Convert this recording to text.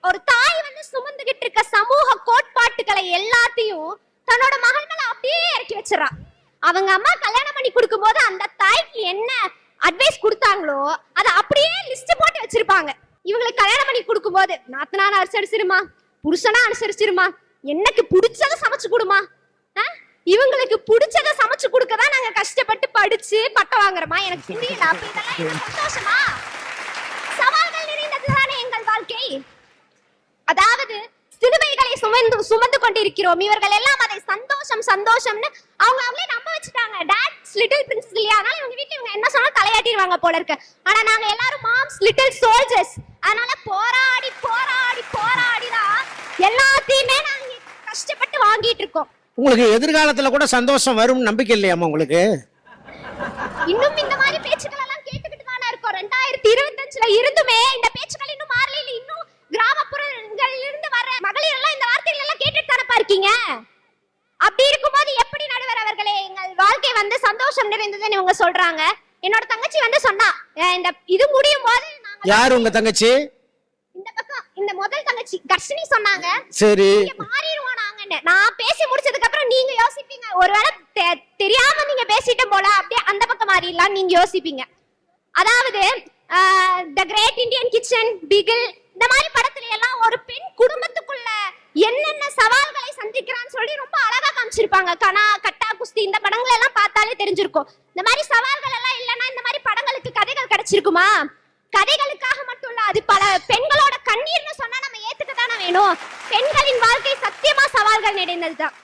ஒரு தாய் வந்து சுமந்துகிட்டு இருக்க சமூக கோட்பாட்டுகளை எல்லாத்தையும் தன்னோட மகள் மேல அப்படியே இறக்கி வச்சிடறா. அவங்க அம்மா கல்யாணம் பண்ணி கொடுக்கும் போது அந்த தாய்க்கு என்ன அட்வைஸ் கொடுத்தாங்களோ அதை அப்படியே லிஸ்ட் போட்டு வச்சிருப்பாங்க. இவங்களுக்கு கல்யாணம் பண்ணி கொடுக்கும் போது நாத்தனான அனுசரிச்சிருமா, புருஷனா அனுசரிச்சிருமா, எனக்கு பிடிச்சத சமைச்சு கொடுமா, இவங்களுக்கு பிடிச்சத சமைச்சு கொடுக்கதான் நாங்க கஷ்டப்பட்டு படிச்சு பட்டம் வாங்குறோமா, எனக்கு புரியல. அப்ப இதெல்லாம் சந்தோஷமா? சவால்கள் நிறைந்ததுதானே எங்கள் வாழ்க்கை. அதாவது சிலுவைகளை சுமந்து கொண்டிருக்கிறோம். இவர்கள் எல்லாம் அதை சந்தோஷம் சந்தோஷம்னு அவங்களே நம்ப வச்சுட்டாங்க. டாட்ஸ் லிட்டில் பிரின்சஸ் இல்லையா, அதனால இவங்க வீட்டுல இவங்க என்ன சொன்னாலும் தலையாட்டிடுவாங்க போல இருக்கு. ஆனா நாங்க எல்லாரும் மாம்ஸ் லிட்டில் சோல்ஜர்ஸ். அதனால போராடி போராடி போராடிதான் எல்லாத்தையுமே நாங்க கஷ்டப்பட்டு வாங்கிட்டு இருக்கோம். உங்களுக்கு எதிர்காலத்துல கூட சந்தோஷம் வரும் நம்பிக்கை இல்லையாமா உங்களுக்கு? இன்னும் இந்த மாதிரி பேச்சுக்கள் எல்லாம் கேட்டுக்கிட்டு தானே இருக்கோம். 2025ல இருந்துமே இந்த பேச்சுக்கள் இன்னும் மாறல. இன்னும் கிராமப்புறங்களில் இருந்து வர மகளிர் எல்லாம் இந்த வார்த்தைகள் எல்லாம் கேட்டுட்டு தானப்பா இருக்கீங்க. அப்படி இருக்கும்போது எப்படி நடுவர் அவர்களே எங்கள் வாழ்க்கை வந்து சந்தோஷம் நிறைந்ததுன்னு இவங்க சொல்றாங்க? என்னோட தங்கச்சி வந்து சொன்னா, இந்த இது முடியும் போது யார் உங்க தங்கச்சி? இந்த பக்கம் இந்த முதல் தங்கச்சி கர்ஷினி சொன்னாங்க, சரி மாறிடுவோம் நாங்கன்னு. நான் பேசி முடிச்சதுக்கு அப்புறம் நீங்க யோசிப்பீங்க, ஒருவேளை தெரியாம நீங்க பேசிட்டு போல அப்படியே அந்த பக்கம் மாறிடலாம் நீங்க யோசிப்பீங்க. அதாவது தி கிரேட் இந்தியன் கிச்சன், பிகில், இந்த மாதிரி படத்துல எல்லாம் ஒரு பெண் குடும்பத்துக்குள்ள என்னென்ன சவால்களை சந்திக்கிறான்னு சொல்லி ரொம்ப அழகா காமிச்சிருப்பாங்க. கனா, கட்டா, குஸ்தி, இந்த படங்கள் எல்லாம் பார்த்தாலே தெரிஞ்சிருக்கும். இந்த மாதிரி சவால்கள் எல்லாம் இல்லைன்னா இந்த மாதிரி படங்களுக்கு கதைகள் கிடைச்சிருக்குமா? கதைகளுக்காக மட்டும் இல்ல, அது பல பெண்களோட கண்ணீர்னு சொன்னா நம்ம ஏத்துக்கத்தானே வேணும். பெண்களின் வாழ்க்கை சத்தியமா சவால்கள் நிறைந்ததுதான்.